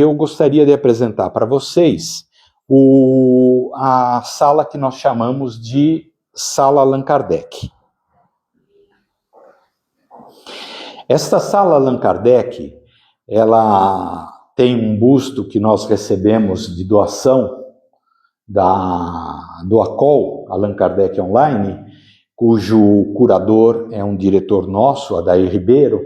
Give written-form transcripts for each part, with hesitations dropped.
eu gostaria de apresentar para vocês a sala que nós chamamos de Sala Allan Kardec. Esta Sala Allan Kardec, ela tem um busto que nós recebemos de doação do ACOL, Allan Kardec Online, cujo curador é um diretor nosso, Adair Ribeiro,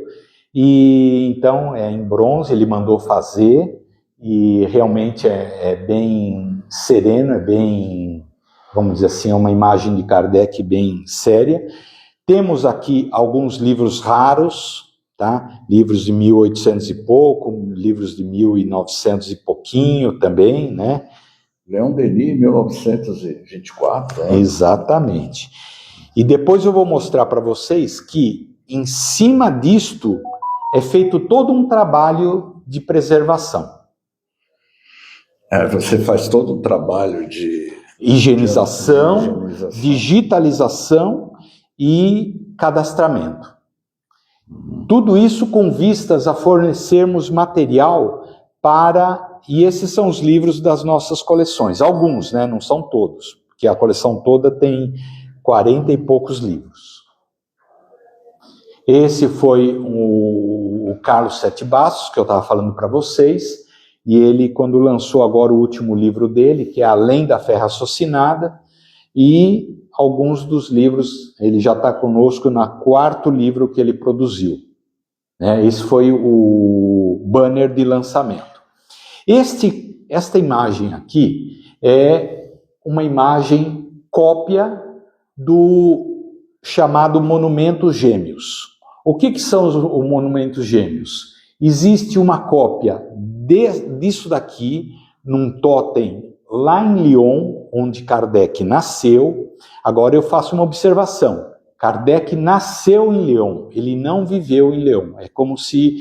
e então é em bronze, ele mandou fazer, e realmente é bem sereno, é bem, vamos dizer assim, é uma imagem de Kardec bem séria. Temos aqui alguns livros raros, tá? Livros de 1800 e pouco, livros de 1900 e pouquinho também, né? Leon Denis, 1924. Né? Exatamente. E depois eu vou mostrar para vocês que em cima disto é feito todo um trabalho de preservação. Você faz todo um trabalho de higienização, digitalização e cadastramento. Tudo isso com vistas a fornecermos material para... E esses são os livros das nossas coleções. Alguns, né? Não são todos, porque a coleção toda tem 40 e poucos livros. Esse foi o Carlos Sete Bastos, que eu estava falando para vocês, e ele, quando lançou agora o último livro dele, que é Além da Fé Raciocinada, e alguns dos livros, ele já está conosco no 4º livro que ele produziu. Né? Esse foi o banner de lançamento. Esta imagem aqui é uma imagem cópia do chamado Monumentos Gêmeos. O que são os Monumentos Gêmeos? Existe uma cópia disso daqui, num totem lá em Lyon, onde Kardec nasceu. Agora eu faço uma observação. Kardec nasceu em Lyon, ele não viveu em Lyon. É como se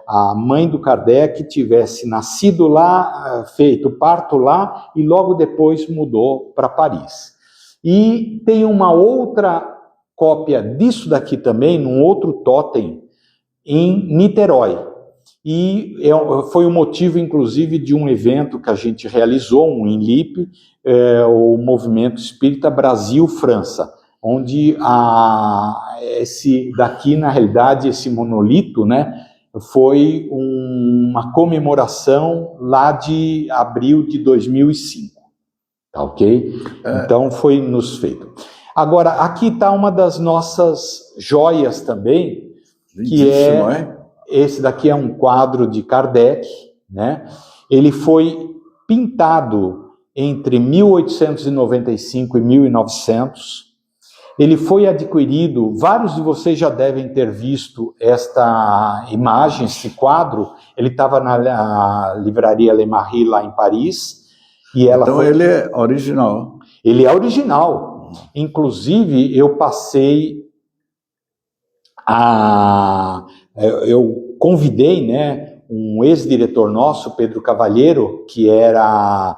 a mãe do Kardec tivesse nascido lá, feito parto lá, e logo depois mudou para Paris. E tem uma outra cópia disso daqui também, num outro totem, em Niterói. E foi o motivo, inclusive, de um evento que a gente realizou, um INLIP, o Movimento Espírita Brasil-França, onde esse daqui, na realidade, esse monolito, né, foi uma comemoração lá de abril de 2005, tá ok? Então foi nos feito. Agora, aqui está uma das nossas joias também, que esse daqui é um quadro de Kardec, né? Ele foi pintado entre 1895 e 1900. Ele foi adquirido, vários de vocês já devem ter visto esta imagem, esse quadro. Ele estava na livraria Le Marie, lá em Paris. E ela então ele é original. Ele é original. Inclusive, eu passei eu convidei, né, um ex-diretor nosso, Pedro Cavalheiro, que era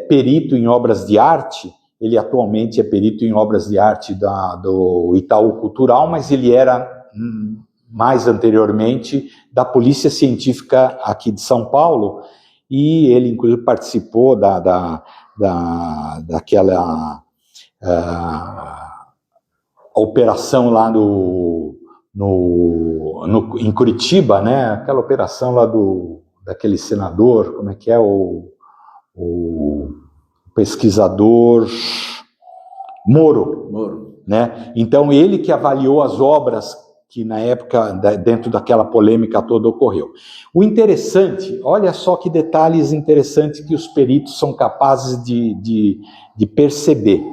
perito em obras de arte. Ele atualmente é perito em obras de arte do Itaú Cultural, mas ele era, mais anteriormente, da Polícia Científica aqui de São Paulo, e ele, inclusive, participou daquela operação lá em Curitiba, né? Aquela operação lá daquele senador, como é que é, o pesquisador Moro, né? Então ele que avaliou as obras que na época, dentro daquela polêmica toda, ocorreu. O interessante, olha só que detalhes interessantes que os peritos são capazes de perceber.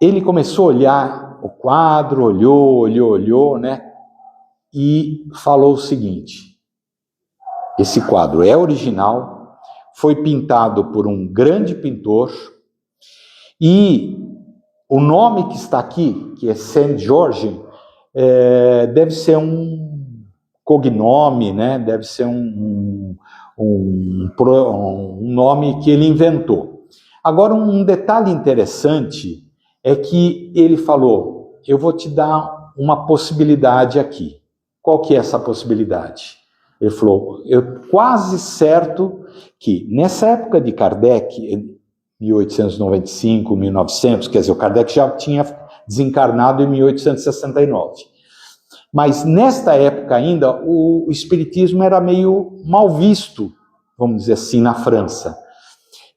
Ele começou a olhar o quadro, olhou, né? E falou o seguinte: esse quadro é original, foi pintado por um grande pintor, e o nome que está aqui, que é Saint George, deve ser um cognome, né? Deve ser um nome que ele inventou. Agora, um detalhe interessante é que ele falou: eu vou te dar uma possibilidade aqui. Qual que é essa possibilidade? Ele falou, eu quase certo que nessa época de Kardec, 1895, 1900, quer dizer, o Kardec já tinha desencarnado em 1869. Mas nesta época ainda, o espiritismo era meio mal visto, vamos dizer assim, na França.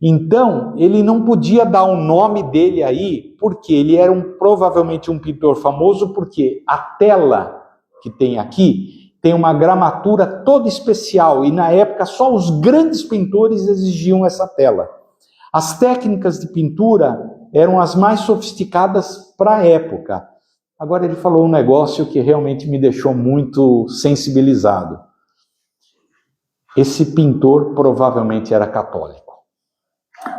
Então, ele não podia dar o nome dele aí, porque ele era provavelmente um pintor famoso, porque a tela que tem aqui tem uma gramatura toda especial, e na época só os grandes pintores exigiam essa tela. As técnicas de pintura eram as mais sofisticadas para a época. Agora ele falou um negócio que realmente me deixou muito sensibilizado. Esse pintor provavelmente era católico.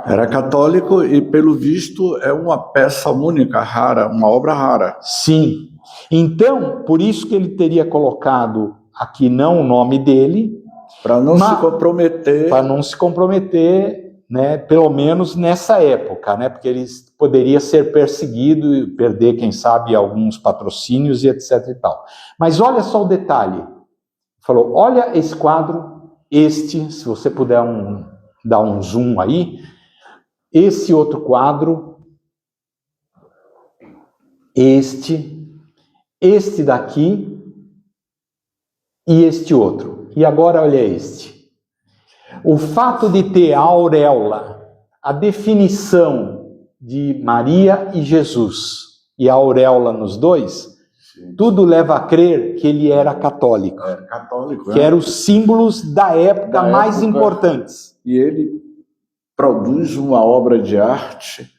Era católico e, pelo visto, é uma peça única, rara, uma obra rara. Sim. Então, por isso que ele teria colocado aqui não o nome dele. Para não se comprometer. Para não se comprometer, né, pelo menos nessa época, né, porque ele poderia ser perseguido e perder, quem sabe, alguns patrocínios e etc e tal. Mas olha só o detalhe. Falou, olha esse quadro, se você puder dar um zoom aí, esse outro quadro, este daqui e este outro. E agora olha este. O fato de ter a auréola, a definição de Maria e Jesus, e a auréola nos dois, sim, tudo leva a crer que ele era católico. Era católico, que eram os símbolos da época mais importantes. E ele produz uma obra de arte,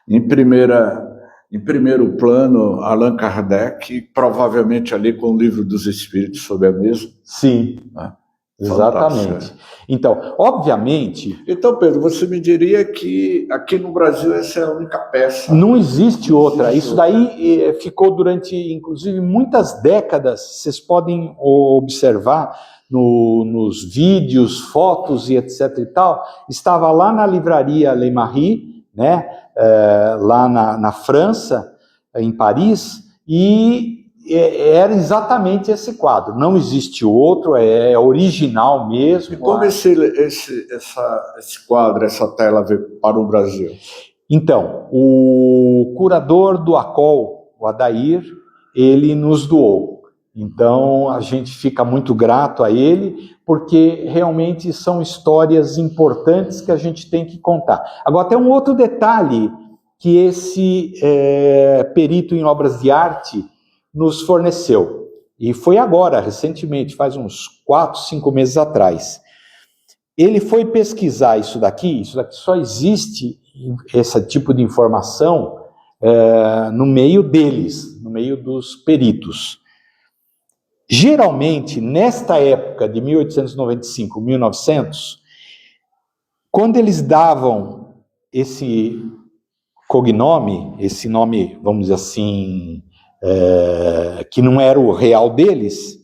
em primeiro plano, Allan Kardec, provavelmente ali com o Livro dos Espíritos sobre a mesa. Sim, né? Exatamente. Fantástico. Então, obviamente... Então, Pedro, você me diria que aqui no Brasil essa é a única peça? Não existe outra. Isso daí ficou durante, inclusive, muitas décadas. Vocês podem observar nos vídeos, fotos e etc e tal. Estava lá na livraria Le Marie, né? Lá na França, em Paris, e era exatamente esse quadro. Não existe outro, é original mesmo. E como esse quadro, essa tela veio para o Brasil? Então, o curador do ACOL, o Adair, ele nos doou. Então, a gente fica muito grato a ele, porque realmente são histórias importantes que a gente tem que contar. Agora, tem um outro detalhe que esse perito em obras de arte nos forneceu. E foi agora, recentemente, faz uns 4, 5 meses atrás. Ele foi pesquisar isso daqui só existe esse tipo de informação no meio deles, no meio dos peritos. Geralmente, nesta época de 1895, 1900, quando eles davam esse cognome, esse nome, vamos dizer assim, que não era o real deles,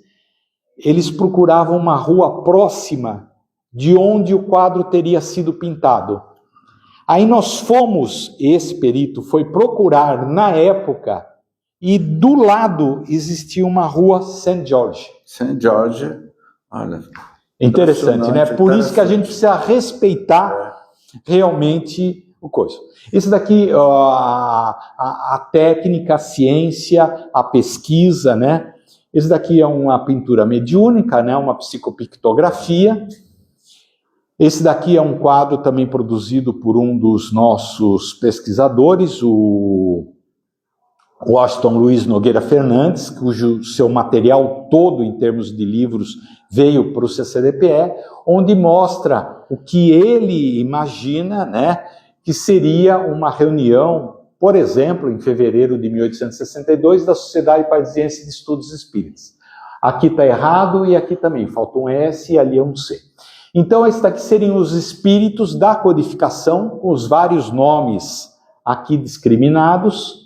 eles procuravam uma rua próxima de onde o quadro teria sido pintado. Aí nós fomos, esse perito foi procurar na época, e do lado existia uma rua Saint George. Saint George, olha. Interessante, né? Por isso que a gente precisa respeitar realmente o coisa. Isso daqui, a técnica, a ciência, a pesquisa, né? Esse daqui é uma pintura mediúnica, né? Uma psicopictografia. Esse daqui é um quadro também produzido por um dos nossos pesquisadores, o Washington Luiz Nogueira Fernandes, cujo seu material todo, em termos de livros, veio para o CCDPE, onde mostra o que ele imagina, né, que seria uma reunião, por exemplo, em fevereiro de 1862, da Sociedade Parisiense de Estudos Espíritas. Aqui está errado e aqui também, falta um S e ali é um C. Então, esses daqui seriam os espíritos da codificação, com os vários nomes aqui discriminados,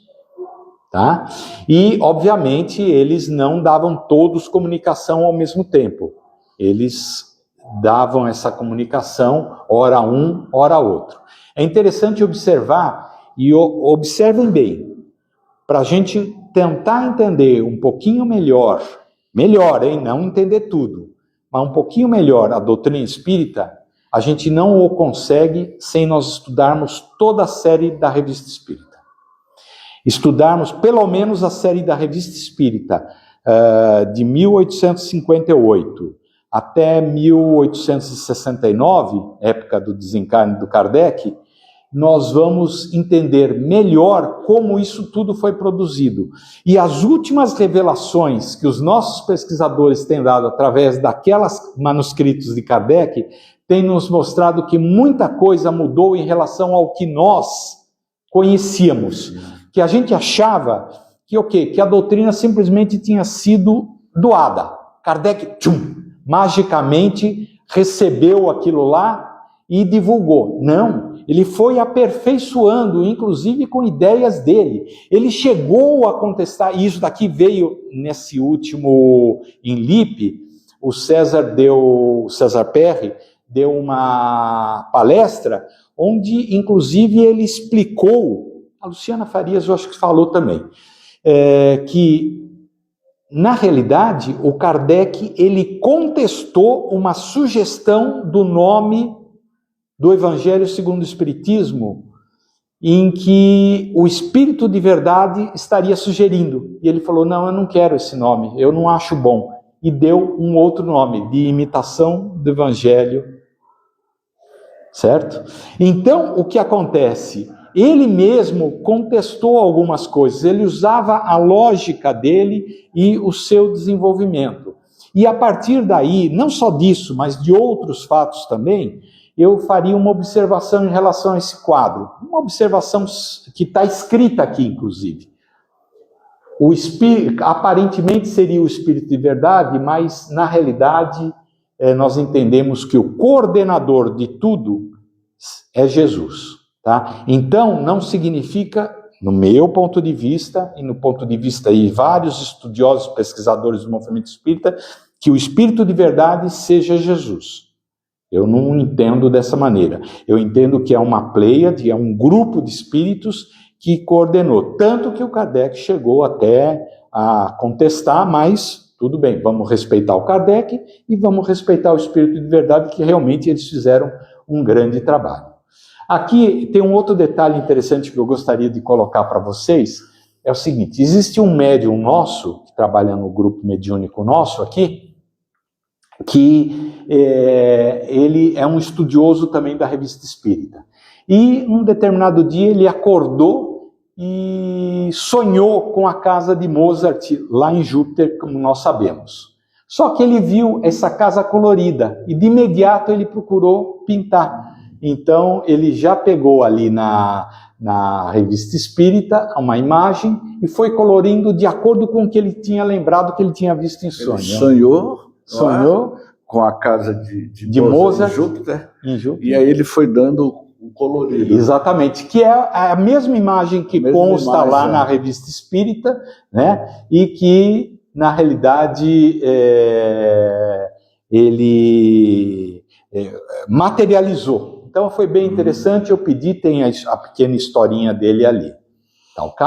tá? E, obviamente, eles não davam todos comunicação ao mesmo tempo. Eles davam essa comunicação, ora um, ora outro. É interessante observar, e observem bem, para a gente tentar entender um pouquinho melhor, hein? Não entender tudo, mas um pouquinho melhor a doutrina espírita, a gente não o consegue sem nós estudarmos toda a série da Revista Espírita. Estudarmos pelo menos a série da Revista Espírita, de 1858 até 1869, época do desencarne do Kardec, nós vamos entender melhor como isso tudo foi produzido. E as últimas revelações que os nossos pesquisadores têm dado através daquelas manuscritos de Kardec, têm nos mostrado que muita coisa mudou em relação ao que nós conhecíamos. Que a gente achava que a doutrina simplesmente tinha sido doada. Kardec, magicamente recebeu aquilo lá e divulgou. Não, ele foi aperfeiçoando, inclusive com ideias dele. Ele chegou a contestar, e isso daqui veio nesse último em Lippe, o César Perry deu uma palestra, onde inclusive ele explicou, a Luciana Farias eu acho que falou também, que na realidade o Kardec ele contestou uma sugestão do nome do Evangelho segundo o Espiritismo, em que o Espírito de Verdade estaria sugerindo. E ele falou, não, eu não quero esse nome, eu não acho bom. E deu um outro nome, de imitação do Evangelho. Certo? Então, o que acontece? Ele mesmo contestou algumas coisas, ele usava a lógica dele e o seu desenvolvimento. E a partir daí, não só disso, mas de outros fatos também, eu faria uma observação em relação a esse quadro. Uma observação que está escrita aqui, inclusive. O espírito, aparentemente seria o Espírito de Verdade, mas na realidade nós entendemos que o coordenador de tudo é Jesus. Tá? Então, não significa, no meu ponto de vista, e no ponto de vista de vários estudiosos, pesquisadores do movimento espírita, que o Espírito de Verdade seja Jesus. Eu não entendo dessa maneira. Eu entendo que é uma pleiade, é um grupo de espíritos que coordenou. Tanto que o Kardec chegou até a contestar, mas tudo bem, vamos respeitar o Kardec e vamos respeitar o Espírito de Verdade, que realmente eles fizeram um grande trabalho. Aqui tem um outro detalhe interessante que eu gostaria de colocar para vocês, é o seguinte, existe um médium nosso, que trabalha no grupo mediúnico nosso aqui, que ele é um estudioso também da Revista Espírita. E um determinado dia ele acordou e sonhou com a casa de Mozart, lá em Júpiter, como nós sabemos. Só que ele viu essa casa colorida e de imediato ele procurou pintar. Então ele já pegou ali na Revista Espírita uma imagem e foi colorindo de acordo com o que ele tinha lembrado que ele tinha visto em sonho. Ele sonhou com a casa de Mozart em Júpiter, e aí ele foi dando o colorido. Exatamente, que é a mesma imagem que consta lá na Revista Espírita, né? E que, na realidade, ele materializou. Então foi bem interessante, eu pedi, tem a pequena historinha dele ali. Tá ok?